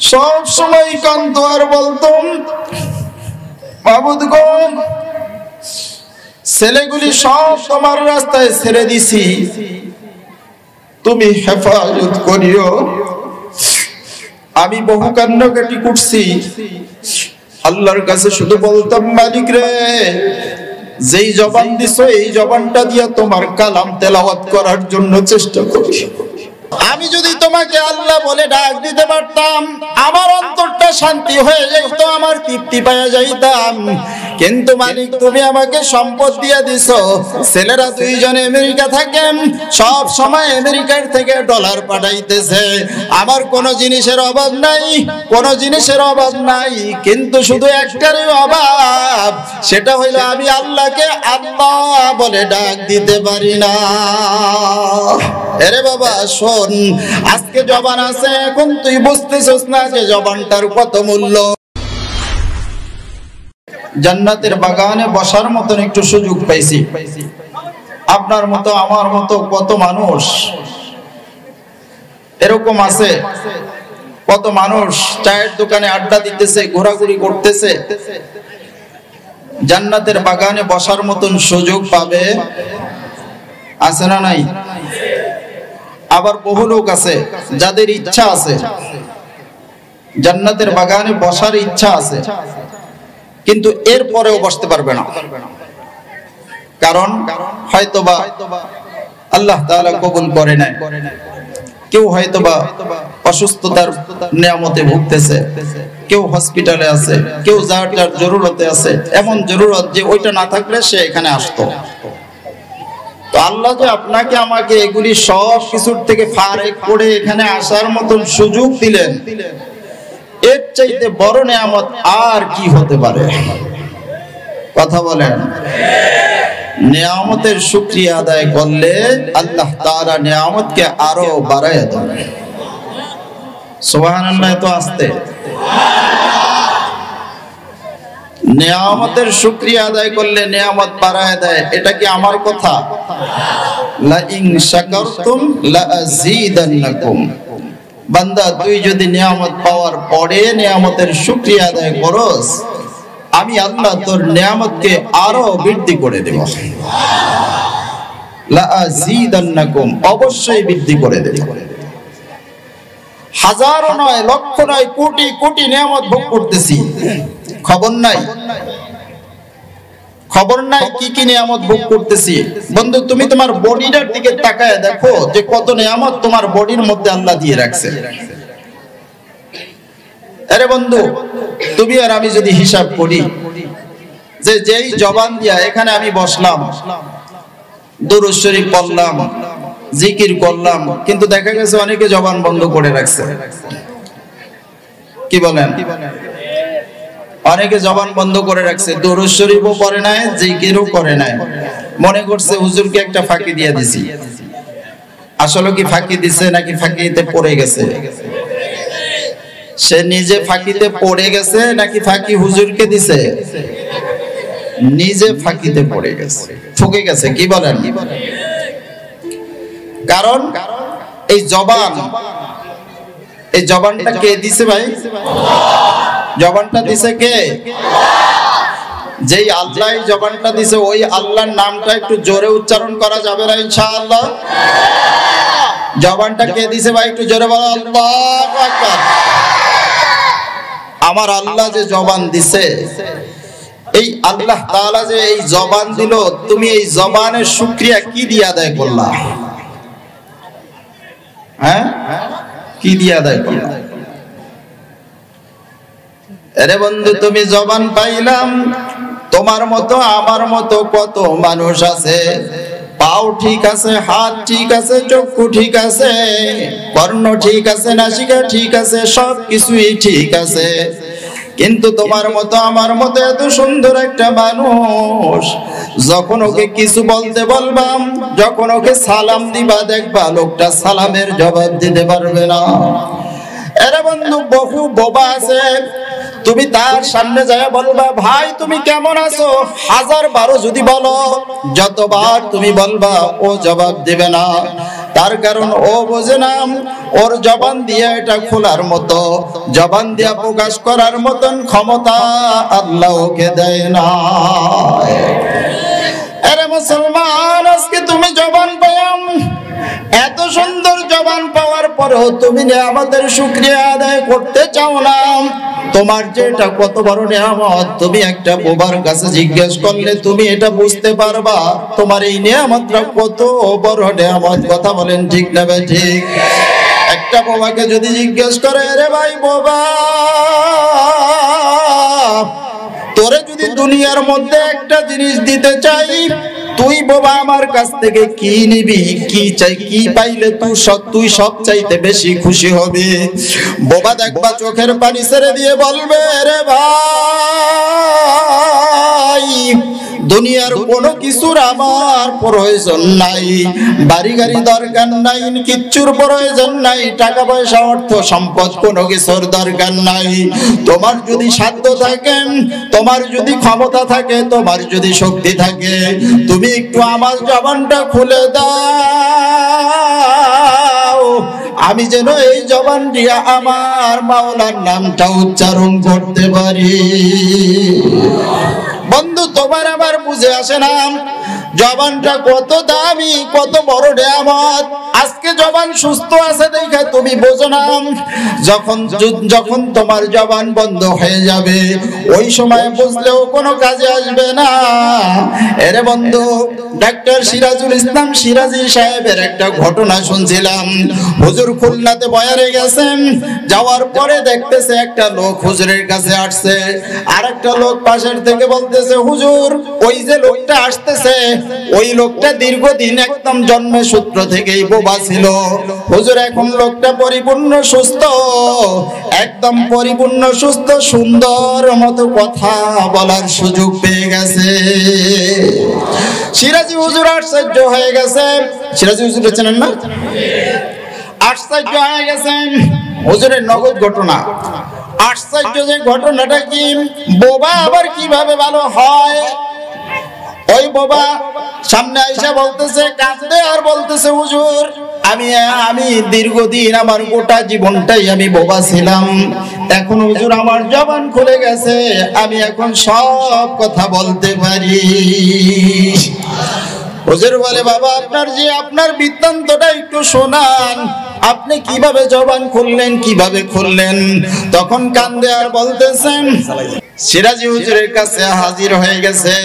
সব সময় কান্ত আর বলতাম, মাবুদ গো, ছেলেগুলি সব তোমার রাস্তায় ছেড়ে দিছি, তুমি হেফাজত করিও। আমি বহু কান্নাকাটি করছি, আল্লাহর কাছে শুধু বলতাম, মালিক রে, যেই জবান দিছো এই জবানটা দিয়া তোমার কালাম তেলাওয়াত করার জন্য চেষ্টা করি। আমি যদি তোমাকে আল্লাহ বলে ডাক দিতে পারতাম, আমার অন্তরটা শান্তি হয়ে যেত, আমার তৃপ্তি পেয়ে যাইতাম। কিন্তু মালিক, তুমি আমাকে সম্পদ দিয়ে দিছো। ছেলেরা দুইজনে আমেরিকা থাকেন, সব সময় আমেরিকার থেকে ডলার পাঠাইতেছে। আমার কোনো জিনিসের অভাব নাই, কোনো জিনিসের অভাব নাই, কিন্তু শুধু একটারই অভাব, সেটা হইল আমি আল্লাহকে আল্লাহ বলে ডাক দিতে পারি না। আরে বাবা শোন, আজকে জবান আছে, এখন তুই বুঝতেছিস না যে জবানটার কত মূল্য। জান্নাতের বাগানে বসার মতন একটু সুযোগ পাইছি। আপনার মতো আমার মতো কত মানুষ এরকম আছে, কত মানুষ চায়ের দোকানে আড্ডা দিতেছে, ঘোরাঘুরি করতেছে। জান্নাতের বাগানে বসার মতন সুযোগ পাবে, আছে না নাই? আবার বহু লোক আছে যাদের ইচ্ছা আছে, জান্নাতের বাগানে বসার ইচ্ছা আছে, কিন্তু এর পরেও বসতে পারবে না। কারণ হয়তোবা আল্লাহ তাআলা কবুল করে নাই, কেউ হয়তোবা অসুস্থতার নিয়ামতে ভুগতেছে, কেউ হসপিটালে আছে, কেউ যার যার জরুরতে আছে, এমন জরুরত যে ওইটা না থাকলে সে এখানে আসতো। তো আল্লাহ যে আপনাকে আমাকে এগুলি সব কিছুর থেকে ফারেক করে এখানে আসার মতন সুযোগ দিলেন, এর চাইতে বড় নিয়ামত আর কি হতে পারে? কথা বলেন। নিয়ামতের শুকরিয়া আদায় করলে আল্লাহ তাআলা নিয়ামতকে আরো বাড়ায় দেন। সুবহানাল্লাহ। তো আসতে নিয়ামতের শুকরিয়া আদায় করলে নিয়ামত বাড়ায় দেয়, এটা কি আমার কথা? লা ইন শাকারতুম লা আযীদান্নাকুম। বান্দা, তুই যদি নিয়ামত পাওয়ার পরে নিয়ামতের শুকরিয়া আদায় করস, আমি আল্লাহ তোর নিয়ামতকে আরো বৃদ্ধি করে দেব। লা আযীদান্নাকুম, অবশ্যই বৃদ্ধি করে দেব। হাজারো নয়, লক্ষ নয়, কোটি কোটি নিয়ামত ভোগ করতেছি, খবর নাই। খবর নাই কি কি নিয়ামত ভোগ করতেছি। বন্ধু, তুমি তোমার বডিটার দিকে তাকায় দেখো যে কত নিয়ামত তোমার বডির মধ্যে আল্লাহ দিয়ে রাখছে। আরে বন্ধু, তুমি আর আমি যদি হিসাব করি যে যেই জবান দিয়া এখানে আমি বসলাম, দুরূদ শরীফ পড়লাম, জিকির করলাম, কিন্তু দেখা গেছে অনেকে জবান বন্ধ করে রাখছে। কি বলেন? অনেকে জবান বন্ধ করে রাখছে, দুরূদ শরীফও পড়ে নাই, জিকিরও করে নাই, মনে করছে হুজুরকে একটা ফাঁকি দিয়ে দিছি। আসলে কি ফাঁকি দিছে নাকি ফাঁকিতে পড়ে গেছে? সে নিজে ফাঁকিতে পড়ে গেছে নাকি ফাঁকি হুজুরকে দিছে? নিজে ফাঁকিতে পড়ে গেছে, ঠকে গেছে। কি বলেন? কারণ এই জবান, এই জবানটা কে দিছে ভাই? জবানটা দিছে কে? যেই আল্লাহ জবানটা দিছে, ওই আল্লাহর নামটা একটু জোরে উচ্চারণ করা যাবে না ইনশাআল্লাহ? জবানটা কে দিছে ভাই? একটু জোরে বলো আল্লাহু আকবার। আমার আল্লাহ যে জবান দিছে, এই আল্লাহ তাআলা যে এই জবান দিল, তুমি এই জবানের শুকরিয়া কি দিয়ে আদায় করলা? হ্যাঁ, কি দিয়ে আদায় করলা? আরে বন্ধু, তুমি জবান পাইলাম, তোমার মতো আমার মতো কত মানুষ আছে, পাও ঠিক আছে, হাত ঠিক আছে, চক্ষু ঠিক আছে, কর্ণ ঠিক আছে, নাসিকা ঠিক আছে, সব কিছুই ঠিক আছে, কিন্তু তোমার মতো আমার মতো এত সুন্দর একটা মানুষ, যখন ওকে কিছু বলতে বলবাম, যখন ওকে সালাম দিবা, দেখবা লোকটা সালামের জবাব দিতে পারবে না। আরে বন্ধু, বহু বোবা আছে, তুমি তার সামনে যায় বলবা, ভাই তুমি কেমন আছো, 1000 বার যদি বলো, যতবার তুমি বলবা ও জবাব দিবে না। তার কারণ ও বোঝে না ওর জবান দিয়ে এটা খোলার মতো, জবান দিয়ে প্রকাশ করার মতন ক্ষমতা আল্লাহ ওকে দেয় না। আরে মুসলমান, আজকে তুমি জবান পায়াম, এত সুন্দর জবান পাওয়ার পরেও তুমি নিয়ামতের শুকরিয়া আদায় করতে চাও না। তোমার যে এটা কত বড় নিয়ামত, তুমি একটা বোবার কাছে জিজ্ঞেস করলে তুমি এটা বুঝতে পারবা তোমার এই নিয়ামতটা কত বড় নিয়ামত। কথা বলেন ঠিক না ভাই? ঠিক। একটা বোবাকে যদি জিজ্ঞেস করে, রে ভাই বোবা, তোরে যদি দুনিয়ার মধ্যে একটা জিনিস দিতে চাই, তুই বোবা আমার কাছ থেকে কি নিবি, কি চাই, কি পাইলে তুই সব চাইতে বেশি খুশি হবি? বোবা দেখবা চোখের পানি ছেড়ে দিয়ে বলবে, রে ভাই, দুনিয়ার কোনো কিছুর আমার প্রয়োজন নাই, বাড়ি গাড়ি দরকার নাই, কিচ্ছুর প্রয়োজন নাই, টাকা পয়সা অর্থ সম্পদ কোনো কিছুর দরকার নাই। তোমার যদি সাধ্য থাকে, তোমার যদি ক্ষমতা থাকে, তোমার যদি শক্তি থাকে, তুমি একটু আমার জবানটা খুলে দাও, আমি যেন এই জবান দিয়া আমার মাওলার নামটা উচ্চারণ করতে পারি। বন্ধু, তোমার আমার বুঝে আসে না জবানটা কত দামি, কত বড় নিয়ামত। আজকে জবান সুস্থ আছে দেখা তুমি বোঝো না, যখন তোমার জবান বন্ধ হয়ে যাবে ওই সময় বুঝলেও কোনো কাজে আসবে না। এরে বন্ধু, ডাক্তার সিরাজুল ইসলাম সিরাজি সাহেবের একটা ঘটনা শুনছিলাম। হুজুর খুলনাতে বয়ারে গেছেন, যাওয়ার পরে দেখতেছে একটা লোক হুজুরের কাছে আসছে, আর একটা লোক পাশের থেকে বলতেছে, হুজুর ওই যে লোকটা আসতেছে, ওই লোকটা দীর্ঘদিন একদম জন্মের সূত্র থেকেই বোবা ছিল। হুজুর এখন লোকটা পরিপূর্ণ সুস্থ, একদম পরিপূর্ণ সুস্থ, সুন্দর মতো কথা বলার সুযোগ পেয়ে গেছে। সিরাজি হুজুর আশ্চর্য হয়ে গেছে। সিরাজি হুজুর চেনেন না? আশ্চর্য হয়ে গেছেন হুজুরের নগদ ঘটনা। আশ্চর্য যে ঘটনাটা কি, বোবা আবার কিভাবে ভালো হয়? ওই বোবা সামনে আইসা বলতেছে, কাঁদতে আর বলতেছে, হুজুর আমি দীর্ঘদিন আমার গোটা জীবনটাই আমি বোবা ছিলাম, এখন হুজুর আমার জবান খুলে গেছে, আমি এখন সব কথা বলতে পারি। হুজুর বলে, বাবা আপনার বৃত্তান্তটা একটু শোনান, আপনি কিভাবে জবান খুললেন, কিভাবে খুললেন? তখন কান্দে আর বলতেছেন, সিরাজি হুজুরের কাছে হাজির হয়ে গেছে।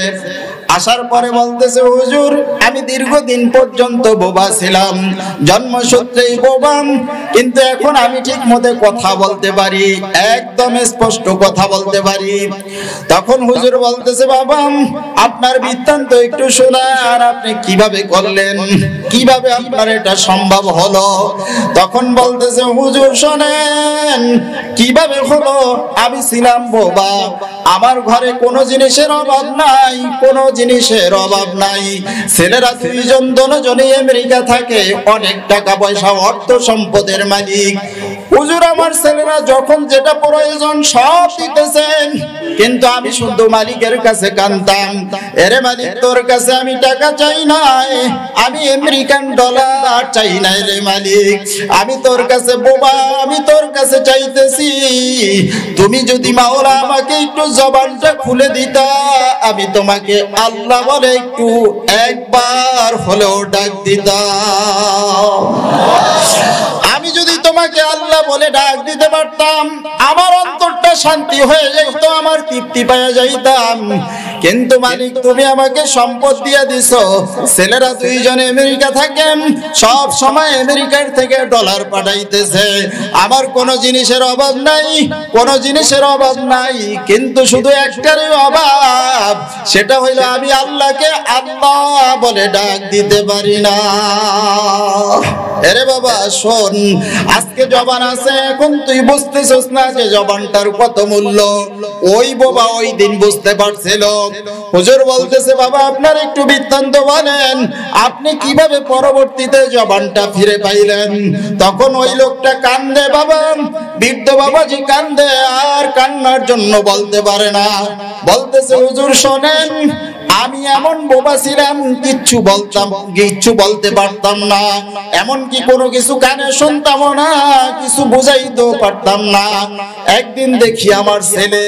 আসার পরে বলতেছে, হুজুর আমি দীর্ঘদিন পর্যন্ত বোবা ছিলাম, জন্মসূত্রেই বোবা, কিন্তু এখন আমি ঠিক মতো কথা বলতে পারি, একদম স্পষ্ট কথা বলতে পারি। তখন হুজুর বলতেছে, বাবা আপনার বৃত্তান্ত একটু শোনান, আপনি কিভাবে করলেন, কিভাবে আপনার এটা সম্ভব হলো? তখন বলতেছে, হুজুর শোনেন কিভাবে হলো। আমি ছিলাম বোবা, আমার ঘরে কোনো জিনিসের অভাব নাই, কোনো জিনিসের অভাব নাই। ছেলেরা দুজনেই আমেরিকা থাকে, অনেক টাকা পয়সা অর্থ সম্পদের মালিক। হুজুর আমার ছেলেরা যখন যেটা প্রয়োজন সব দিতেছেন, কিন্তু আমি শুধু মালিকের কাছে কাঁদতাম, এরে মালিক তোর কাছে আমি টাকা চাই নাই, আমি আমেরিকান ডলার চাই নাই রে মালিক, আমি তোর কাছে বোবা, আমি তোর কাছে চাইতেছি, তুমি যদি মাওলা আমাকে একটু জবানটা খুলে দিতা, আমি তোমাকে আল্লাহ বলে একটু একবার হলেও ডাক দিতাম। আমি যদি তোমাকে আল্লাহ বলে ডাক দিতে পারতাম, আমার অন্তরটা শান্তি হয়ে যেত, আমার তৃপ্তি পেয়ে যাইতাম। কিন্তু মালিক তুমি আমাকে সম্পদ দিয়ে দিছো, ছেলেরা দুইজনে আমেরিকা থাকেন, সব সময় আমেরিকার থেকে ডলার পাঠাইতেছে, আমার কোনো জিনিসের অভাব নাই, কোনো জিনিসের অভাব নাই, কিন্তু শুধু একটারই অভাব, সেটা হইলো আমি আল্লাহকে আল্লাহ বলে ডাক দিতে পারি না। এরে বাবা শোন, আজকে জবান আছে, এখন তুই বুঝতেছিস না যে জবানটার কত মূল্য। ওই বাবা ওই দিন বুঝতে পারছিল। হুজুর বলতেছে, বাবা আপনার একটু বৃত্তান্ত বলেন, আপনি কিভাবে পরবর্তীতে জবানটা ফিরে পাইলেন? তখন ওই লোকটা কান্দে, বাবা বৃদ্ধ বাবাজি কান্দে, আর কান্নার জন্য বলতে পারে না। বলতেছে, হুজুর শোনেন, আমি এমন বোবা ছিলাম, কিচ্ছু বলতে পারতাম না, এমনকি কোনো কিছু কানে শুনতাম না, কিছু বুঝাইতেও পারতাম না। একদিন দেখি আমার ছেলে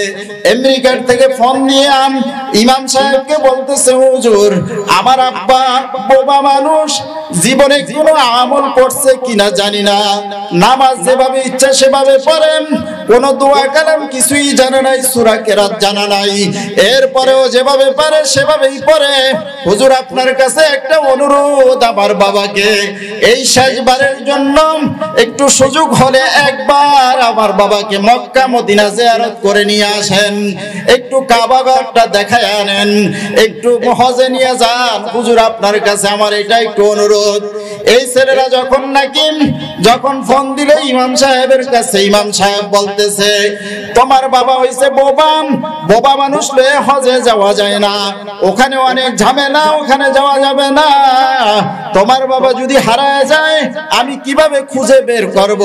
আমেরিকার থেকে ফোন নিয়ে ইমাম সাহেবকে বলতেছে, হুজুর আমার আব্বা বোবা মানুষ, জীবনে কোনো আমল করছে কিনা জানি না, নামাজ যেভাবে ইচ্ছা সেভাবে পড়েন, কোন দোয়া কালাম কিছুই জানা নাই, সূরা কেরাত জানা নাই, এরপরেও যেভাবে পারে সেভাবেই পড়ে। হুজুর আপনার কাছে একটা অনুরোধ, আমার বাবাকে এই শেষবারের জন্য একটু সুযোগ হলে একবার আমার বাবাকে মক্কা মদিনা জিয়ারত করে নিয়ে আসেন, একটু কাবা ঘরটা দেখায় আনেন, একটু হজে নিয়ে যান। হুজুর আপনার কাছে আমার এটা একটু অনুরোধ। এই ছেলেরা যখন ফোন দিলে ইমাম সাহেবের কাছে, ইমাম সাহেব বলতেছে, তোমার বাবা হইছে বোবা মানুষ লয়ে হজে যাওয়া যায় না, ওখানে অনেক ঝামেলা, ওখানে যাওয়া যাবে না, তোমার বাবা যদি হারায় যায় আমি কিভাবে খুঁজে বের করব,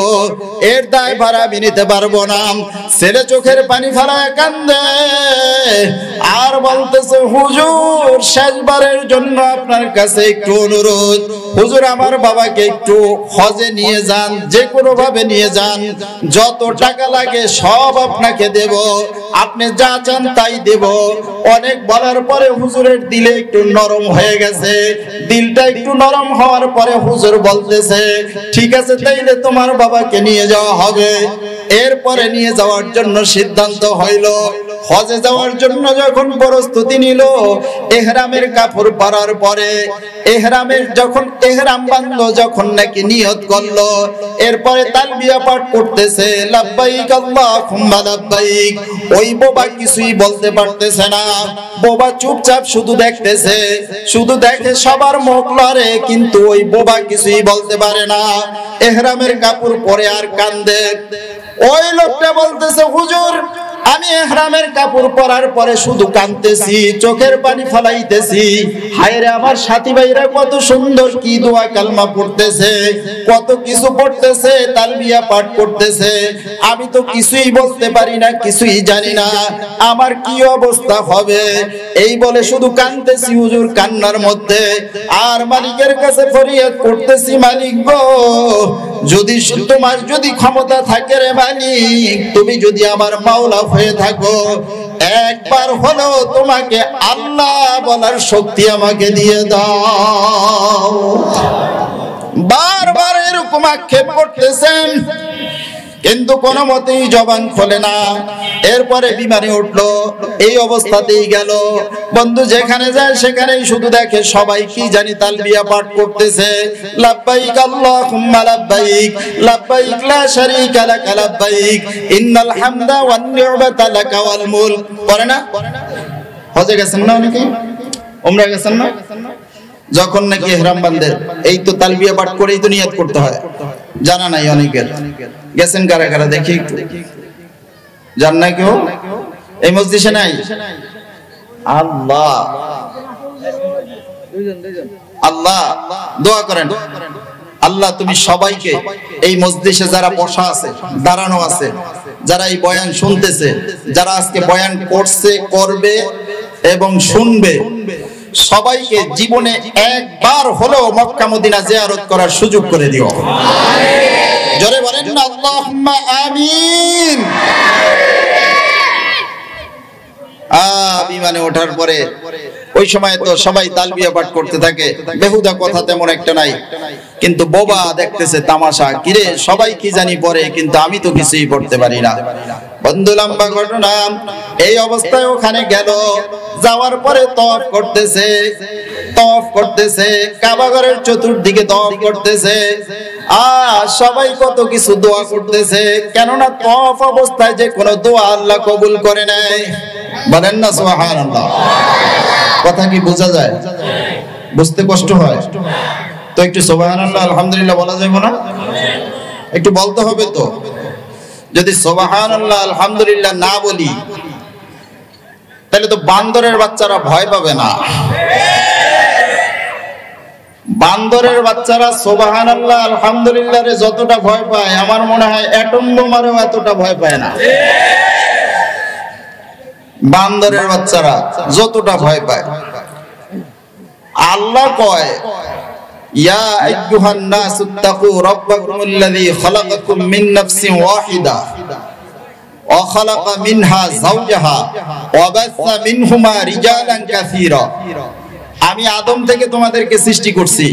এর দায় ভার আমি নিতে পারবো না। ছেলে চোখের পানি ফেলায় কান্দে আর বলতেছে, হুজুর শেষবারের জন্য আপনার কাছে একটু অনুরোধ, হুজুর আমার বাবাকে একটু হজে নিয়ে যান, যে কোনো ভাবে নিয়ে যান, যত টাকা লাগে সব আপনাকে দেব, আপনি যা চান তাই দেব। অনেক বলার পরে হুজুরের দিলে একটু নরম হয়ে গেছে, দিলটা একটু নরম হওয়ার পরে হুজুর বলতেছে, ঠিক আছে তাইলে তোমার বাবাকে নিয়ে যাওয়া হবে। এরপরে নিয়ে যাওয়ার জন্য সিদ্ধান্ত হইল। হজে যাওয়ার জন্য যখন প্রস্তুতি নিল, ইহরামের কাপড় পরার পরে ইহরাম বাঁধলো, যখন নাকি নিয়ত করলো, এরপরে তালবিয়া পাঠ করতেছে, লাব্বাইক আল্লাহুম্মা লাব্বাইক। ওই বোবা কিছুই বলতে পারতেছে না, বোবা চুপচাপ শুধু দেখতেছে, শুধু দেখে, সবার মুখ লড়ে, কিন্তু ওই বোবা কিছুই বলতে পারে না, ইহরামের কাপড় পরে আর কান্দে। ওই লোকটা বলতেছে, হুজুর আমি ইহরামের কাপড় পরার পরে শুধু কাঁদতেছি, চোখের পানি ফলাইতেছি, হায়রে আমার সাথী ভাইরা কত সুন্দর কি দোয়া কালমা পড়তেছে, কত কিছু পড়তেছে, তালবিয়া পাঠ করতেছে, আমি তো কিছুই বলতে পারি না, কিছুই জানি না, আমার কি অবস্থা হবে। এই বলে শুধু কাঁদতেছি হুজুর কান্নার মধ্যে, আর মালিকের কাছে ফরিয়াদ করতেছি, মালিক গো, তোমার যদি ক্ষমতা থাকে রে মালিক, তুমি যদি আমার মাওলা হয়ে থাকো, একবার হলো তোমাকে আল্লাহ বলার শক্তি আমাকে দিয়ে দাও। বারবার এরকম আক্ষেপ করতেছেন, কিন্তু কোনো মতেই জবান খোলে না। এরপরে বিমানে উঠলো, এই অবস্থাতেই গেল। বন্ধু যেখানে যায় সেখানেই শুধু দেখে সবাই কি জানি তালবিয়া পাঠ করতেছে, লাব্বাইক আল্লাহুম্মা লাব্বাইক, লাব্বাইক লা শারীকা লাক লাব্বাইক, ইন্নাল হামদা ওয়ান নি'মাতা লাকা ওয়াল মুলক। পড়ে না? হজে গেছেন না অনেকে, উমরা গেছেন না? যখন নাকি ইহরাম বাঁধে, এই তো তালবিয়া পাঠ করেই তো নিয়ত করতে হয়, জানা নাই অনেকের। গেছেন কারা কারা দেখি, জান না কেউ? এই মসজিদে নাই? আল্লাহ আল্লাহ দোয়া করেন, আল্লাহ তুমি সবাইকে এই মসজিদে যারা বসা আছে, দাঁড়ানো আছে, যারা এই বয়ান শুনতেছে, যারা আজকে বয়ান করছে, করবে এবং শুনবে, সবাইকে জীবনে একবার হলেও মক্কা মদিনা জিয়ারত করার সুযোগ করে দিও। জোরে বলেন না আল্লাহুম্মা আমিন। বিমানে ওঠার পরে ওই সময় তো সবাই তালবিয়া পাঠ করতে থাকে, বেহুদা কথা তেমন একটা নাই, কিন্তু বোবা দেখতেছে তামাশা, কিরে সবাই কি জানি পড়ে, কিন্তু আমি তো কিছুই পড়তে পারি না। বন্ধু লম্বা ঘটনা, এই অবস্থায় ওখানে গেল, যাওয়ার পরে তওয়াফ করতেছে, কাবা ঘরের চতুর্দিকে তওয়াফ করতেছে, আর সবাই কত কিছু দোয়া করতেছে, কেননা তওয়াফ অবস্থায় যে কোনো দোয়া আল্লাহ কবুল করে নেয়। বলেন না সুবহানাল্লাহ। কথা কি বোঝা যায়? বুঝতে কষ্ট হয় তো একটু সুবহানাল্লাহ আলহামদুলিল্লাহ বলা যাবে না? একটু বলতে হবে তো। যদি সুবহানাল্লাহ আলহামদুলিল্লাহ না বলি, তাহলে তো বান্দরের বাচ্চারা ভয় পাবে না। বান্দরের বাচ্চারা সুবহানাল্লাহ আলহামদুলিল্লাহ রে যতটা ভয় পায়, আমার মনে হয় অ্যাটম বোমারেও এতটা ভয় পায় না। বান্দরের বাচ্চারা যতটা ভয় পায়, আল্লাহ কয় ইয়া আইয়ুহান নাসুত্তাকু রাব্বাকুমুল্লাযী খালাকাকুম মিন নাফসিন ওয়াহিদা ওয়া খালাকা মিনহা যাওজাহা ওয়া বাসসা মিনহুমা রিজালান কাসীরা। আমি আদম থেকে তোমাদেরকে সৃষ্টি করছি,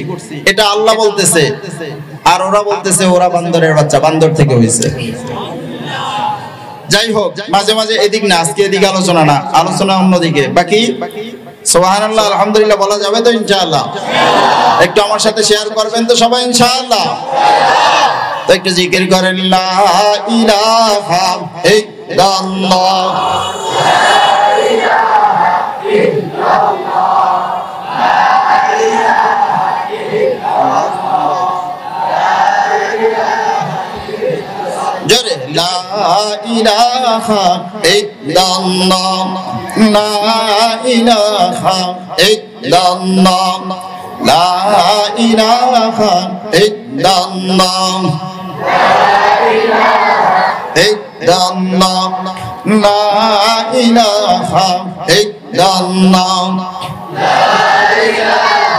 এটা আল্লাহ বলতেছে। আর ওরা বলতেছে ওরা বান্দরের বাচ্চা, বান্দর থেকে হয়েছে। যাই হোক, মাঝে মাঝে এদিক না, আজকে এদিকে আলোচনা না, আলোচনা অন্যদিকে। বাকি সুবহানাল্লাহ আলহামদুলিল্লাহ বলা যাবে তো ইনশাআল্লাহ? একটু আমার সাথে শেয়ার করবেন তো সবাই ইনশাআল্লাহ? তো একটু জিকির করেন লা ইলাহা ইল্লাল্লাহ জোরে লা ইলাহা ইল্লাল্লাহ লা ইলাহা ইল্লাল্লাহ লা ইলাহা ইল্লাল্লাহ ইল্লাল্লাহ লা ইলাহা ইল্লাল্লাহ লা ইলাহা ইল্লাল্লাহ লা ইলাহা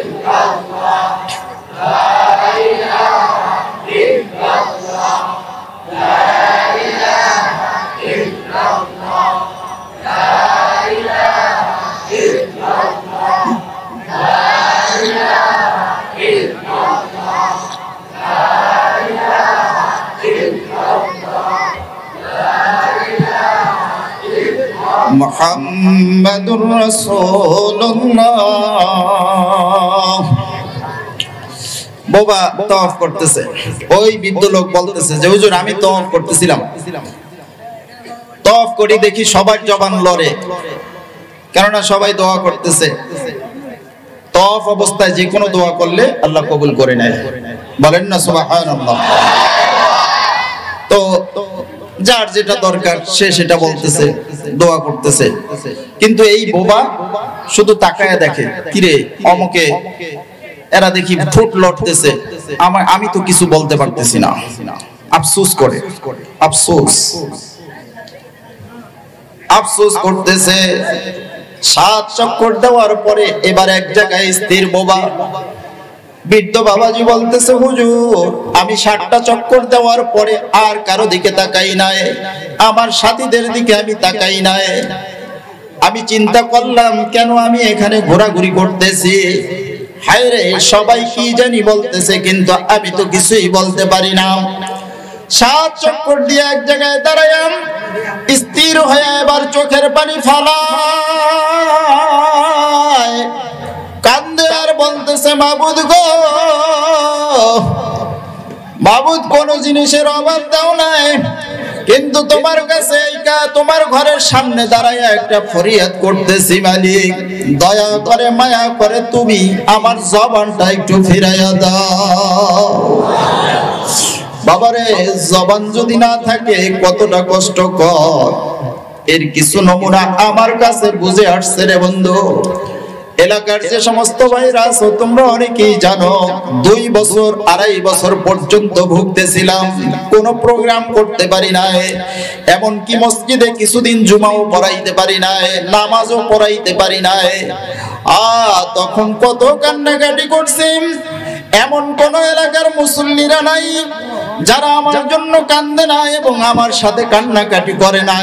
ইল্লাল্লাহ লা ইলাহা ইল্লাল্লাহ লা ইলাহা ইল্লাল্লাহ লা ইলাহা ইল্লাল্লাহ লা ইলাহা ইল্লাল্লাহ লা ইলাহা ইল্লাল্লাহ মুহাম্মাদুর রাসূলুল্লাহ। বাবা তাওয়াফ করতেছে, ওই বৃদ্ধ লোক বলতেছে যে হুজুর আমি তাওয়াফ করতেছিলাম, তাওয়াফ করি দেখি সবার জবান লড়ে, কেননা সবাই দোয়া করতেছে। তাওয়াফ অবস্থায় যে কোনো দোয়া করলে আল্লাহ কবুল করে নেয়, বলেন না সুবহানাল্লাহ। তো যার যেটা দরকার সে সেটা বলতেছে, দোয়া করতেছে, কিন্তু এই বোবা শুধু তাকায় দেখে, কিরে অমকে এরা দেখি ঠোঁট লড়তেছে, আমি তো কিছু বলতে পারতেছি না, আফসোস করে, আফসোস আফসোস করতেছে। 7 চক্কর দেওয়ার পরে এবার এক জায়গায় স্থির বোবা। বৃদ্ধ বাবাজি বলতেছে হুজুর আমি 7টা চক্কর দেওয়ার পরে আর কারো দিকে তাকাই নাই, আমার সাথীদের দিকে আমি তাকাই নাই। আমি চিন্তা করলাম কেন আমি এখানে ঘোরাঘুরি করতেছি, হায় রে সবাই কি জানি বলতেছে কিন্তু আমি তো কিছুই বলতে পারি না। 7 চক্কর দিয়ে এক জায়গায় দাঁড়ালাম, স্থির হয়ে এবার চোখের পানি ফালায়, কান্দে আর বলতেছে মাবুদ গো, মাবুদ কোন জিনিসের অভাব দাও নাই, কিন্তু তোমার কাছে তোমার ঘরের সামনে দাঁড়ায় একটা ফরিয়াদ করতেছি মালিক, দয়া করে মায়া করে তুমি আমার জবানটা একটু ফিরাইয়া দাও। বাবারে জবান যদি না থাকে কতটা কষ্টকর, এর কিছু নমুনা আমার কাছে বুঝে আসছে রে বন্ধু। এলাকার যে সমস্ত ভাইরা আছো তোমরা অনেকেই জানো, 2 বছর 2.5 বছর পর্যন্ত ভুগতেছিলাম, কোনো প্রোগ্রাম করতে পারি নাই, এমনকি মসজিদে কিছুদিন জুমাও পড়াইতে পারি নাই, নামাজও পড়াইতে পারি নাই। তখন কত কান্নাকাটি করছি। এমন কোন এলাকার মুসল্লিরা নাই যারা আমার জন্য কান্দে না এবং আমার সাথে কান্নাকাটি করে না,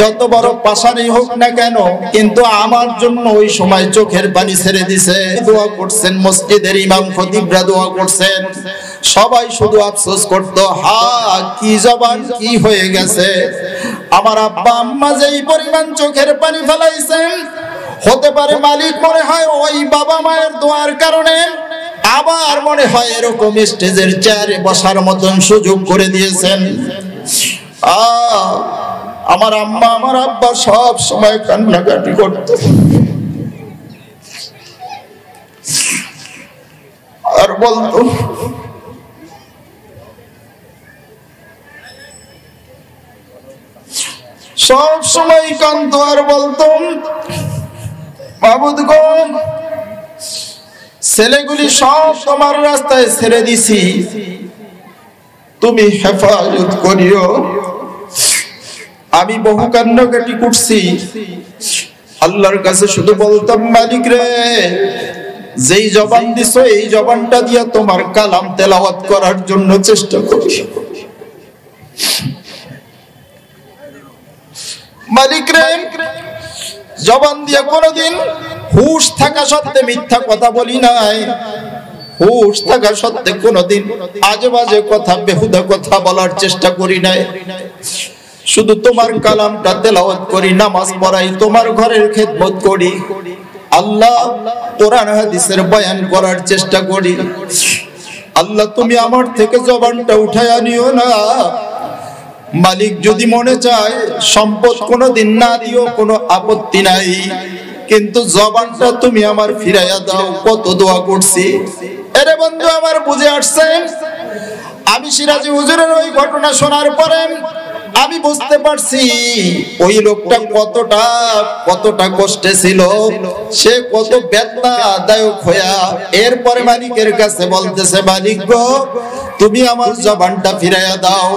যত বড় পাশারি হোক না কেন, কিন্তু আমার জন্য ওই সময় চোখের পানি ছেড়ে দিছে, দোয়া করছেন, মসজিদের ইমাম খতিবরা দোয়া করছেন, সবাই শুধু আফসোস করতো কি জবান কি হয়ে গেছে। আমার আব্বা আম্মা যেই পরিমাণ চোখের পানি ফেলাইছেন, হতে পারে মালিক মনে হয় ওই বাবা মায়ের দোয়ার কারণে, আবার মনে হয় এরকম স্টেজের চেয়ারে বসার মতন সুযোগ করে দিয়েছেন। আমার আম্মা আমার আব্বা সব সময় কান্নাকাটি করত, আর বলতো সব সময় কান্ত, আর বলতাম মাবুদ গো ছেলেগুলি সব তোমার রাস্তায় ছেড়ে দিছি, তুমি হেফাজত করিও। আমি বহু কান্নাকাটি করছি, আল্লাহর কাছে শুধু বলতাম মালিক রে যেই জবান দিছো এই জবানটা দিয়া তোমার কালাম তেলাওয়াত করার জন্য চেষ্টা করি। মালিক রে, জবান দিয়ে কোনোদিন হুঁশ থাকা সত্ত্বে মিথ্যা কথা বলি নাই, হুঁশ থাকা সত্ত্বে কোনোদিন আজে বাজে কথা, বেহুদা কথা বলার চেষ্টা করি নাই। শুধু তোমার কালামটা তেলাওয়াত করি, নামাজ পড়াই, তোমার ঘরের খেদমত করি, আল্লাহ কোরআন হাদিসের বয়ান করার চেষ্টা করি। আল্লাহ তুমি আমার থেকে জবানটা উঠায় আনিও না। মালিক যদি মনে চায় সম্পদ কোনোদিন না দিও, কোনো আপত্তি নাই, কিন্তু জবানটা তুমি আমার ফিরাইয়া দাও। কত দোয়া করছি। আরে বন্ধু আমার বুঝে আসছে, আমি সিরাজি হুজুরের ওই ঘটনা শোনার পরে আমি বুঝতে পারছি ওই লোকটা কতটা কষ্টে ছিল, সে কত বেদনাদায়ক হইয়া এরপরে মালিকের কাছে বলতেছে, মালিক গো তুমি আমার জবানটা ফিরাইয়া দাও।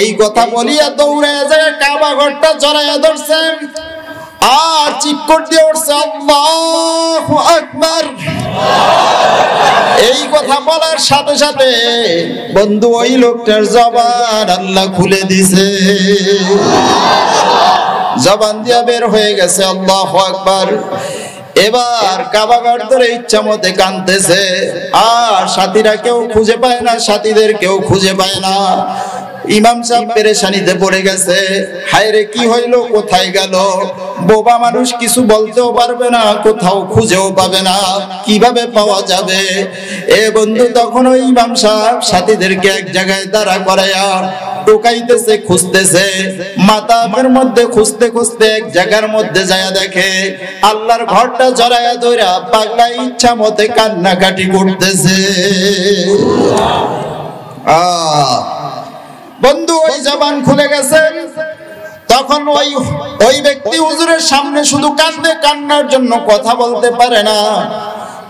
এই কথা বলিয়া দৌড়াইয়া যায় কাবা ঘরটা জড়াইয়া ধরছেন আর চিৎকার দিয়ে উঠছে, আল্লাহু আকবার। এই কথা বলার সাথে সাথে বন্ধু ওই লোকটার জবান আল্লাহ খুলে দিছে, জবান দিয়া বের হয়ে গেছে আল্লাহু আকবার। এবার কাবাঘর ধরে ইচ্ছা মতে কাঁদতেছে, আর সাথীরা কেউ খুঁজে পায় না, সাথীদের কেউ খুঁজে পায় না। ইমাম সাহেব পেরেশানিতে পড়ে গেছে, হায় রে কি হইলো, কোথায় গেল? বোবা মানুষ কিছু বলতেও পারবে না, কোথাও খুঁজেও পাবে না, কিভাবে পাওয়া যাবে? এ বন্ধু তখন ওই ইমাম সাহেব সাথীদেরকে এক জায়গায় দাঁড়া করাইয়া টোকাইতেছে, খুঁজতেছে, মাতাবের মধ্যে খুঁজতে খুঁজতে এক জায়গার মধ্যে যায় দেখে আল্লাহর ঘরটা জড়াইয়া ধইরা পাগলা ইচ্ছা মতে কান্নাকাটি করতেছে। বন্ধু ওই জবান খুলে গেছে। তখন ওই ব্যক্তি হুজুরের সামনে শুধু কাঁদে, কান্নার জন্য কথা বলতে পারে না।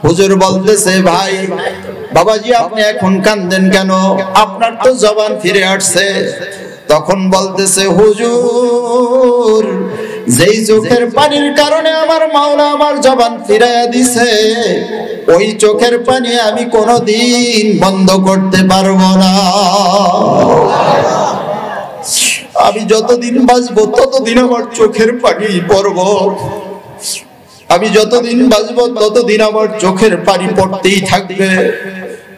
হুজুর বলতেছে, ভাই বাবাজি আপনি এখন কাঁদেন কেন? আপনার তো জবান ফিরে আসছে। তখন বলতেছে, হুজুর যেই চোখের পানির কারণে আমার মাওলা আমার জবান ফিরাইয়া দিছে, ওই চোখের পানি আমি কোনোদিন বন্ধ করতে পারবো না। আমি যতদিন বাঁচবো ততদিন আমার চোখের পানি পড়বো, আমি যতদিন বাঁচবো ততদিন আমার চোখের পানি পড়তেই থাকবে,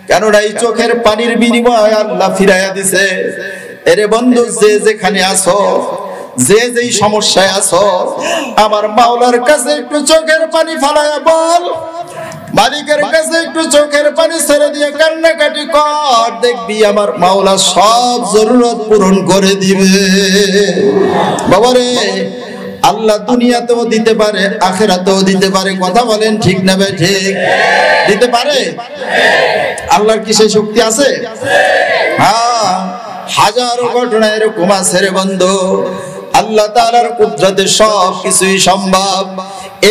কেননা এই চোখের পানির বিনিময়ে আল্লাহ ফিরাইয়া দিছে। এরে বন্ধু যে যেখানে আছো, যে যেই সমস্যায় আছো, আমার মাওলার কাছে একটু চোখের পানি ফালায়া বল, মালিকের কাছে একটু চোখের পানি ছেড়ে দিয়ে কান্নাকাটি কর, দেখবি আমার মাওলা সব জরুরত পূরণ করে দিবে। বাবারে আল্লাহ দুনিয়াতেও দিতে পারে, আখিরাতেও দিতে পারে। কথা বলেন ঠিক না বে ঠিক? দিতে পারে। আল্লাহর কি সেই শক্তি আছে? হ্যাঁ, হাজারো ঘটনা এরকম আছে রে বন্ধু। আল্লাহ তাআলার কুদরতে সব কিছুই সম্ভব।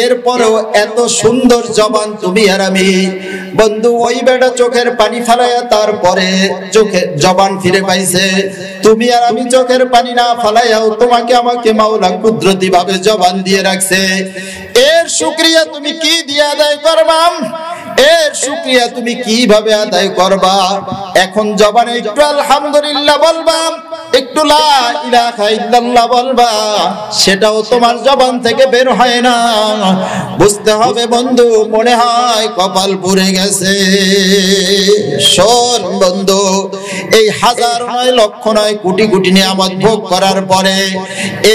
এরপরেও এত সুন্দর জবান তুমি আর আমি। বন্ধু ওই বেটা চোখের পানি ফালাইয়া তারপরে চোখে জবান ফিরে পাইছে, তুমি আর আমি চোখের পানি না ফালাইয়াও তোমাকে আমাকে মাওলা কুদরতি ভাবে জবান দিয়ে রাখছে। এর শুকরিয়া তুমি কি দিয়ে আদায় করবা? এর শুকরিয়া তুমি কিভাবে আদায় করবা? এখন জবানে একটু আলহামদুলিল্লাহ বলবা, একটু লা ইলাহা ইল্লাল্লাহ বলবা, সেটাও তোমার জবান থেকে বের হয় না। বুঝতে হবে বন্ধু, মনে হয় কপাল পুড়ে গেছে। শোন বন্ধু, এই হাজার নয়, লক্ষ নয়, কোটি কোটি নিয়ামত ভোগ করার পরে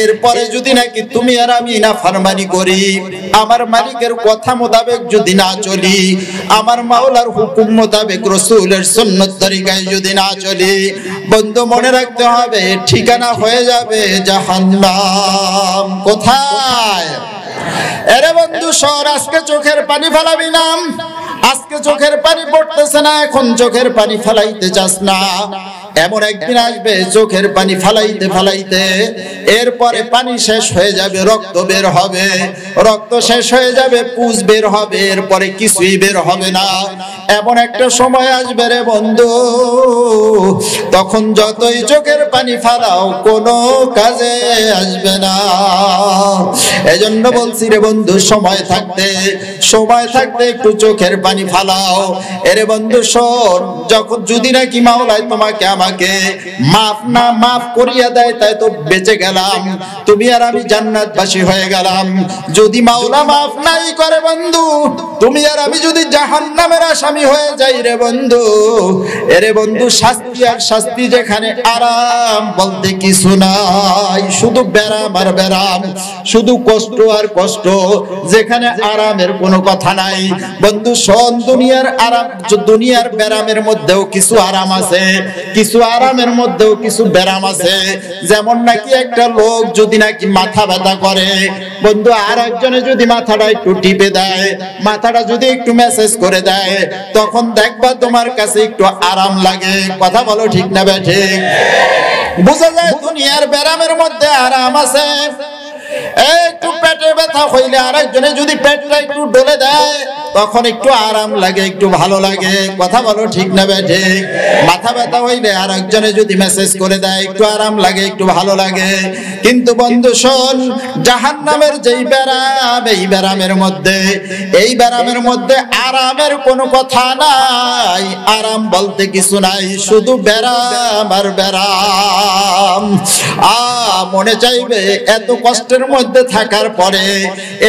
এরপরে যদি নাকি তুমি আর আমি নাফরমানি করি, আমার মালিকের কথা মোতাবেক যদি না চলি, আমার মাওলার হুকুম মোতাবেক রাসূলের সুন্নাত তরিকায় যদি না চলি, বন্ধু মনে রাখতে হবে ঠিকানা হয়ে যাবে জাহান্নাম। কোথায়? আরে বন্ধু সর, আজকে চোখের পানি ফেলাবি না। আজকে চোখের পানি পড়তেছে না, এখন চোখের পানি ফেলাইতে চাস না। এমন একদিন আসবে চোখের পানি ফালাইতে ফালাইতে এরপরে পানি শেষ হয়ে যাবে, রক্ত বের হবে, রক্ত শেষ হয়ে যাবে, পুজ বের হবে, এরপরে কিছুই বের হবে না। এমন একটা সময় আসবে রে বন্ধু, তখন যতই চোখের পানি ফালাও কোনো কাজে আসবে না। এজন্য বলছি রে বন্ধু, সময় থাকতে একটু চোখের পানি ফালাও। এরে বন্ধু শোন, যখন যদি নাকি মাওলায় তোমাকে আমাকে মাফ করিয়া দেয়, তাই তো বেঁচে গেলাম, তুমি আর আমি জান্নাতবাসী হয়ে গেলাম। যদি মাওলা মাফ নাই করে বন্ধু, তুমি আর আমি যদি জাহান্নামের আসামি হয়ে যাই রে বন্ধু, এরে বন্ধু শাস্তি আর শাস্তি, যেখানে আরাম বলতে কিছু নাই, শুধু ব্যারাম আর ব্যারাম, শুধু কষ্ট আর কষ্ট, যেখানে আরামের কোনো কথা নাই। বন্ধু শোন, দুনিয়ার আরাম, দুনিয়ার ব্যারামের মধ্যেও কিছু আরাম আছে, কিছু আরামের মধ্যেও কিছু ব্যারাম আছে। যেমন নাকি একটা লোক যদি নাকি মাথা ব্যথা করে বন্ধু, আর একজনে যদি মাথাটা একটু টিপে দেয়, মাথাটা যদি একটু ম্যাসেজ করে দেয়, তখন দেখবা তোমার কাছে একটু আরাম লাগে। কথা বলো ঠিক না ঠিক? বুঝা যায় দুনিয়ার ব্যারামের মধ্যে আরাম আছে। একটু পেটে ব্যথা হইলে আরেকজনে যদি পেটটা একটু ডলে দেয়, তখন একটু আরাম লাগে, একটু ভালো লাগে। কথা বলো ঠিক না ঠিক? মাথা ব্যথা হইলে আরেকজনে যদি মেসেজ করে দেয়, একটু আরাম লাগে, একটু ভালো লাগে। কিন্তু বন্ধু শোন, জাহান্নামের যেই ব্যারাম, এই ব্যারামের মধ্যে আরামের কোনো কথা নাই, আরাম বলতে কিছু নাই, শুধু ব্যারাম আর ব্যারাম। মনে চাইবে এত কষ্টের মধ্যে থাকার পরে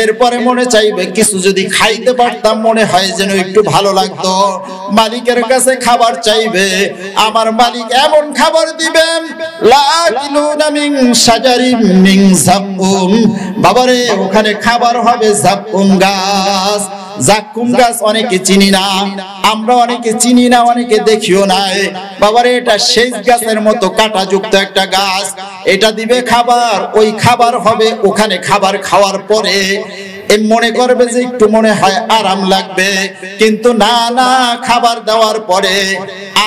এরপরে মনে চাইবে কিছু যদি খাইতে পারতাম, মনে হয় যেন একটু ভালো লাগতো। মালিকের কাছে খাবার চাইবে, আমার মালিক এমন খাবার দিবেন, লাকিলুনা মিন শাজারিন মিন যাক্কুম, বাবারে ওখানে খাবার হবে যাক্কুম গাছ। যাক্কুম গাছ অনেকে চিনি না, আমরা অনেকে চিনি না, অনেকে দেখিও নাই। বাবারে এটা সেই গাছের মতো কাঁটাযুক্ত একটা গাছ, এটা দিবে খাবার, ওই খাবার হবে ওখানে। খাবার খাওয়ার পরে মনে করবে যে একটু মনে হয় আরাম লাগবে, কিন্তু না না, খাবার দেওয়ার পরে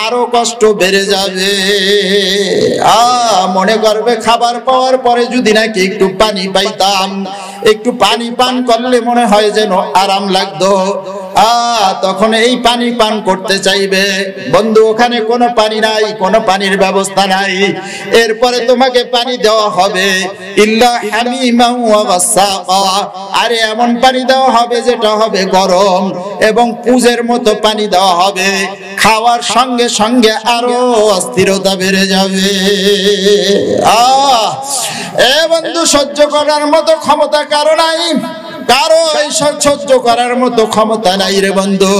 আরো কষ্ট বেড়ে যাবে। মনে করবে খাবার পাওয়ার পরে যদি নাকি একটু পানি পাইতাম, একটু পানি পান করলে মনে হয় যেন আরাম লাগতো। তখন এই পানি পান করতে চাইবে। বন্ধু ওখানে কোনো পানি নাই, কোনো পানির ব্যবস্থা নাই। এরপরে তোমাকে পানি দেওয়া হবে, ইল্লা হামিমান ওয়া গাসসাকা, আরে এমন পানি দেওয়া হবে যেটা হবে গরম, এবং পুজের মতো পানি দেওয়া হবে। খাওয়ার সঙ্গে সঙ্গে আরো অস্থিরতা বেড়ে যাবে। বন্ধু সহ্য করার মতো ক্ষমতা কারো নাই, কারো এইসব সহ্য করার মতো ক্ষমতা নাই রে বন্ধু।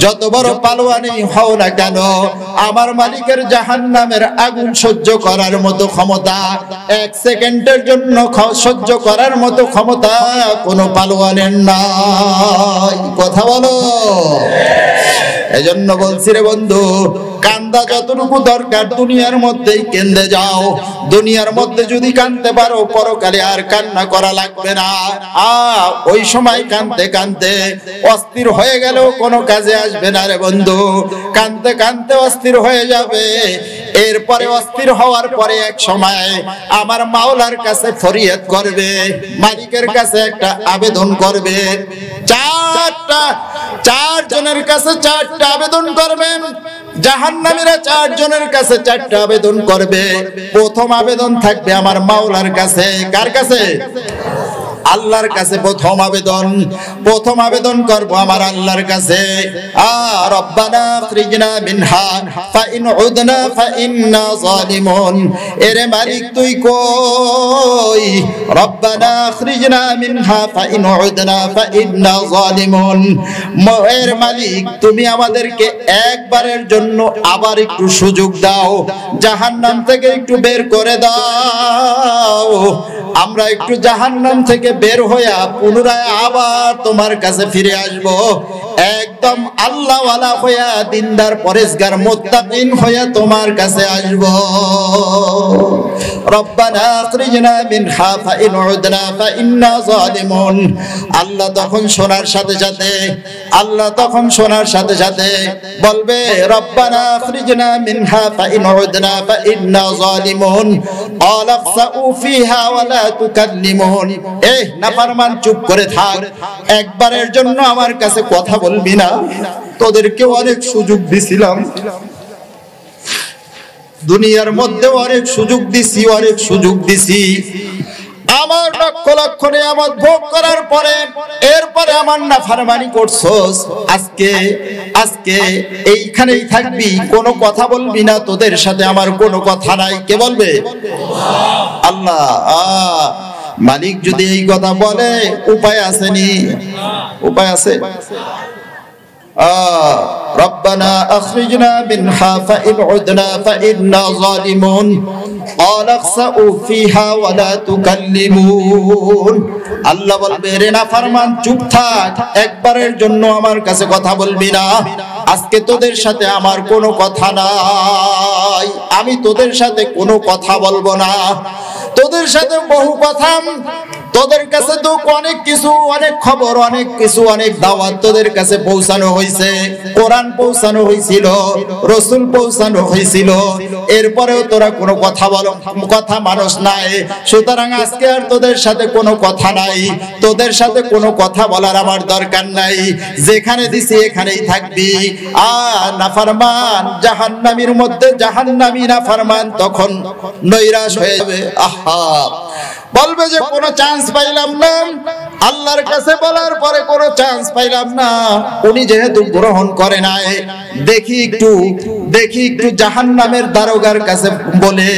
যত বড় পালোয়ানি হও না কেন, আমার মালিকের জাহান্নামের আগুন সহ্য করার মতো ক্ষমতা, এক সেকেন্ডের জন্য সহ্য করার মতো ক্ষমতা কোনো পালোয়ানের নাই। কথা বলো। এজন্য বলছি রে বন্ধু, কান্দা যতটুকু দরকার দুনিয়ার মধ্যেই কেঁদে যাও। দুনিয়ার মধ্যে যদি কাঁদতে পারো, পরকালে আর কান্না করা লাগবে না। ওই সময় কাঁদতে কাঁদতে অস্থির হয়ে গেলেও কোনো কাজে আসবে না রে বন্ধু। কাঁদতে কাঁদতে অস্থির হয়ে যাবে, এরপরে অস্থির হওয়ার পরে এক সময় আমার মাওলার কাছে ফরিয়াদ করবে, মালিকের কাছে একটা আবেদন করবে। চারজনের কাছে চারটা আবেদন করবেন। জাহান্নামীরা চারজনের কাছে চারটা আবেদন করবে। প্রথম আবেদন থাকবে আমার মাওলার কাছে। কার কাছে? আল্লাহর কাছে প্রথম আবেদন করব আমার আল্লাহর কাছে। রব্বানা আখরিজনা মিনহা ফাইন উদনা ফাইন্না যালিমুন। এরে মালিক তুই কই? রব্বানা আখরিজনা মিনহা ফাইন উদনা ফাইন্না যালিমুন। এর মালিক তুমি আমাদেরকে একবারের জন্য আবার একটু সুযোগ দাও, জাহান্নাম থেকে একটু বের করে দাও। আমরা একটু জাহান্নাম থেকে বের হইয়া পুনরায় আবার তোমার কাছে ফিরে আসব। একদম আল্লাহওয়ালা হইয়া দিনদার পরেজগার মুত্তাকিন হইয়া তোমার কাছে আসব। রব্বানা আখরিজনা মিনহা ফাইন উদনা ফাইন্না যালিমুন। আল্লাহ তখন শোনার সাথে সাথে বলবে রব্বানা আখরিজনা মিনহা ফাইন উদনা ফাইন্না যালিমুন ক্বালা ফসাউ ফিহা ওয়া লা তুকাল্লিমুন। নাফরমান চুপ করে থাক, একবারের জন্য আমার কাছে কথা বলবি না। তোদেরকে অনেক সুযোগ দিছিলাম, দুনিয়ার মধ্যে অনেক সুযোগ দিছি। আমার লক্ষ লক্ষ নিয়ামত ভোগ করার পরে এরপরে আমার নাফরমানি করছস। আজকে এইখানেই থাকবি, কোনো কথা বলবি না, তোদের সাথে আমার কোনো কথা নাই। কে বলবে? আল্লাহ। মালিক যদি এই কথা বলে উপায় আসেনি? উপায় আছে? রব্বানা আখরিজনা মিনহা ফাইন উদনা ফাইন্না যালিমুন ক্বালা ইখসাউ ফিহা ওয়া লা তুকাল্লিমুন। আল্লাহ বলবে রে নাফরমান চুপ থাক, একবারের জন্য আমার কাছে কথা বলবি না। আজকে তোদের সাথে আমার কোনো কথা নাই, আমি তোদের সাথে কোনো কথা বলবো না। তোদের সাথে বহু কথা, তোদের কাছে তো অনেক কিছু, অনেক খবর, অনেক কিছু, অনেক দাওয়াত তোদের কাছে পৌঁছানো হয়েছে। কোরআন পৌঁছানো হয়েছিল, রসুল পৌঁছানো হয়েছিল, এরপরেও তোরা কোনো কথা মানুষ নাই। সুতরাং আজকে আর তোদের সাথে কোনো কথা নাই, তোদের সাথে কোনো কথা বলার আমার দরকার নাই। যেখানে দিছি এখানেই থাকবি। নাফরমান জাহান্নামীর মধ্যে জাহান্নামী নাফরমান তখন নৈরাশ হয়ে যাবে। বলবে যে কোনো চান্স পাইলাম না, আল্লাহর কাছে বলার পরে কোনো চান্স পাইলাম না। উনি যেহেতু গ্রহণ করে নাই, দেখি একটু জাহান্নামের দারোগার কাছে বলে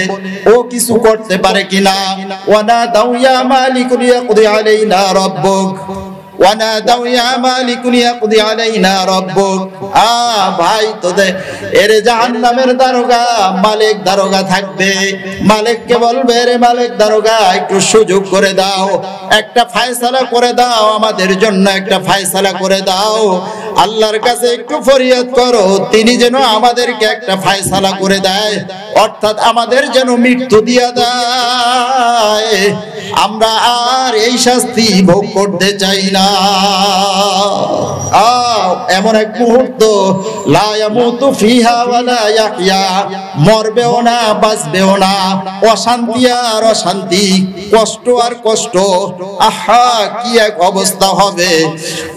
ও কিছু করতে পারে কিনা। ওয়ানা দাউ ইয়া মালিক লিয়াকদি আলাইনা রাব্বুক, ওয়ানাদাউ ইয়া মালিক লিয়াকদি আলাইনা রাব্বুক। ভাই তোদের এর জাহান্নামের দারোগা মালিক দারোগা থাকবে। মালিককে বলবে রে মালিক দারোগা একটু সুযোগ করে দাও, একটা ফয়সালা করে দাও, আমাদের জন্য একটা ফয়সালা করে দাও। আল্লাহর কাছে একটু ফরিয়াদ করো, তিনি যেন আমাদেরকে একটা ফয়সালা করে দেয়, অর্থাৎ আমাদের যেন মৃত্যু দিয়া দেয়। আমরা আর এই শাস্তি ভোগ করতে চাই না। এমন এক মুহূর্ত লা ইয়ামুতু ফিহা ওয়া লা ইয়াহইয়া, মরবেও না বাঁচবেও না, অশান্তি আর অশান্তি, কষ্ট আর কষ্ট। কি এক অবস্থা হবে।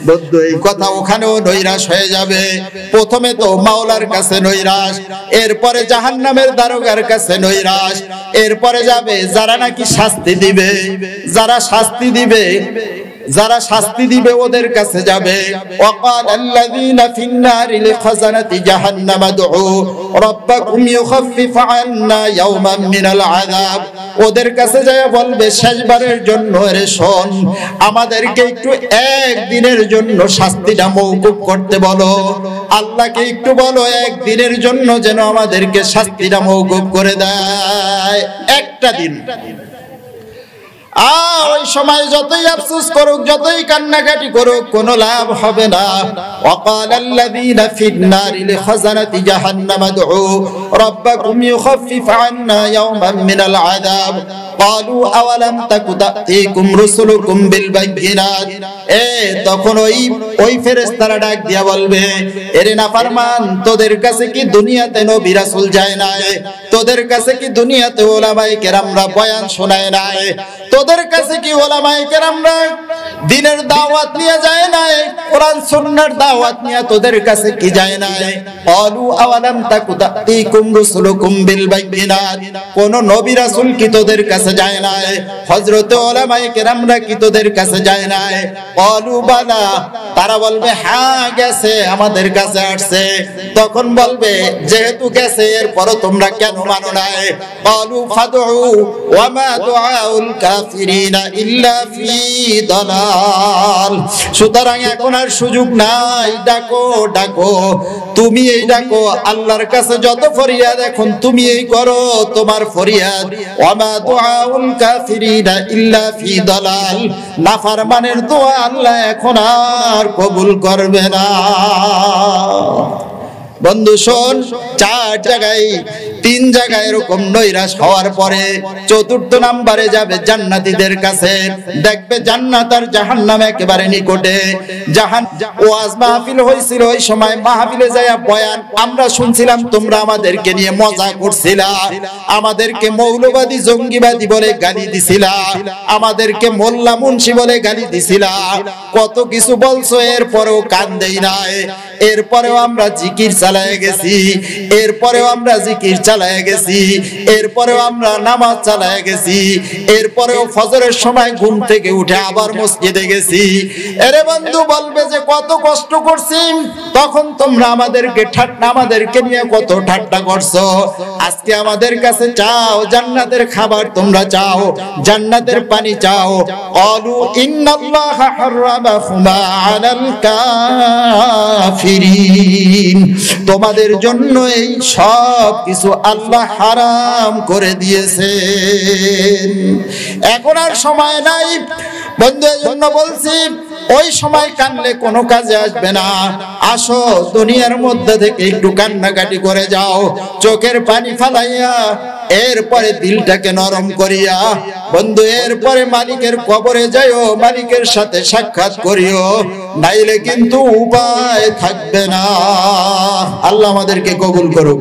বন্ধু এই কথা ওখানেও নৈরাশ হয়ে যাবে। প্রথমে তো মাওলার কাছে নৈরাশ, এরপরে জাহান্নামের দারোগার কাছে নৈরাশ, এরপরে যাবে যারা নাকি শাস্তি দিবে, যারা শাস্তি দিবে ওদের কাছে যাবে। ওয়াকাল আল্লাযীনা ফিন-নারি লিখাযানাতি জাহান্নাম আদউ রাব্বাকুম ইউখাফফিফ আন্না ইয়াওমান মিনাল আযাব। ওদের কাছে যায় বলবে শেষবারের জন্য রে শোন, আমাদেরকে একটু একদিনের জন্য শাস্তিটা মওকুফ করতে বলো। আল্লাহকে একটু বলো একদিনের জন্য যেন আমাদেরকে শাস্তিটা মওকুফ করে দেয়, একটা দিন। ওই সময় যতই আফসোস করুক, যতই কান্নাকাটি করুক, কোনো লাভ হবে না। ওয়াকাল আল্লাযীনা ফিন-নারি লিখাযানাতি জাহান্নাম আদউ রাব্বাকুম ইউখাফফিফ আন্না ইয়াওমান মিনাল আযাব ক্বালু আওয়ালাম তাকু তা'তিকুম রুসুলুকুম বিল বায়িনাত। তখন ওই ফেরেশতারা ডাক দিয়া বলবে এরে নাফরমান, তোদের কাছে কি দুনিয়াতে নবী রাসূল যায় নাই? তোদের কাছে কি দুনিয়াতে উলামায়ে কেরামরা বয়ান শোনায় নাই? তোদের কাছে কি উলামায়ে কেরামরা দ্বীনের দাওয়াত নিয়ে যায় নাই? কোরআন সুন্নাহর দাওয়াত নিয়ে তোদের কাছে কি যায় নাই? ক্বালু আওয়ালাম তাকু তা'তিকুম রুসুলুকুম বিল বায়িনাত। কোন নবী রাসূল কি তোদের কাছে যায় নাই? হযরত উলামায়ে কেরামরা কি তোদের কাছে যায় নাই? ক্বালু বালা, তারা বলবে হ্যাঁ গেছে, আমাদের কাছে আসছে। তখন বলবে যেহেতু গেছে এরপরও তোমরা কেন মানো নাই? ক্বালু ফাদউ ওয়া মা দুআউল কাফিরিনা ইল্লা ফি দালাল। দলাল। সুতরাং এখন আর সুযোগ নাই, ডাকো ডাকো, তুমি এই ডাকো আল্লাহর কাছে যত ফরিয়াদ এখন তুমি এই করো তোমার ফরিয়াদ। ওয়ামা দুআউল কাফিরিনা ইল্লা ফি দলাল, নাফরমানের দোয়া আল্লাহ এখন আর কবুল করবে না। বন্ধু শোন, 4 জায়গায় 3 জায়গায় এরকম নৈরাশ হওয়ার পরে 4th নম্বরে যাবে জান্নাতীদের কাছে, দেখবে জান্নাত আর জাহান্নাম একেবারে নিকটে। ওয়াজ মাহফিল হয়েছিল, ওই সময় মাহফিলে যায়া বয়ান আমরা শুনছিলাম, তোমরা আমাদেরকে নিয়ে মজা করছিলা, আমাদেরকে মৌলবাদী জঙ্গিবাদী বলে গালি দিছিলা, আমাদেরকে মোল্লা মুন্সি বলে গালি দিছিলা, কত কিছু বলছো, এরপরেও কান দেই নাই, এরপরেও আমরা জিকির চালায় গেছি, এরপরেও আমরা জিকির চালায় গেছি, এরপরেও আমরা নামাজ চালায় গেছি, এরপরেও ফজরের সময় ঘুম থেকে উঠে আবার মসজিদে গেছি। এরে বন্ধু বলবে যে কত কষ্ট করছি, তখন তোমরা আমাদেরকে নিয়ে কত ঠাট্টা করছো, আজকে আমাদের কাছে চাও জান্নাতের খাবার, তোমরা চাও জান্নাতের পানি চাও। ক্বালু ইন্নাল্লাহা হারামাহুমা আলাল কাফিরিন, তোমাদের জন্য এই সব কিছু আল্লাহ হারাম করে দিয়েছেন। এখন আর সময় নাই বন্ধু, এজন্য বলছি ওই সময় কানলে কোনো কাজে আসবে না। আসো দুনিয়ার মধ্যে থেকে একটু কান্নাকাটি করে যাও, চোখের পানি ফালাইয়া, এরপরে দিলটাকে নরম করিয়া বন্ধু, এরপরে মালিকের কবরে যাইও, মালিকের সাথে সাক্ষাৎ করিও, নাইলে কিন্তু উপায় থাকবে না। আল্লাহ আমাদেরকে কবুল করুক।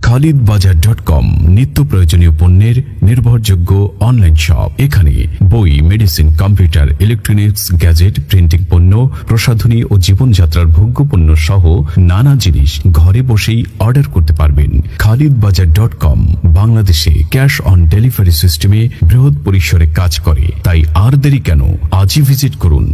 khalidbazaar.com নিত্য প্রয়োজনীয় পণ্যের নির্ভরযোগ্য অনলাইন শপ। এখানে বই, medicine, computer, electronics, gadget, printing পণ্য, প্রসাধনী ও জীবনযাত্রার ভোগ্য পণ্য সহ নানা জিনিস ঘরে বসেই অর্ডার করতে পারবেন। khalidbazaar.com বাংলাদেশে ক্যাশ অন ডেলিভারি সিস্টেমে বৃহৎ পরিসরে কাজ করে, তাই আর দেরি কেন, আজই ভিজিট করুন।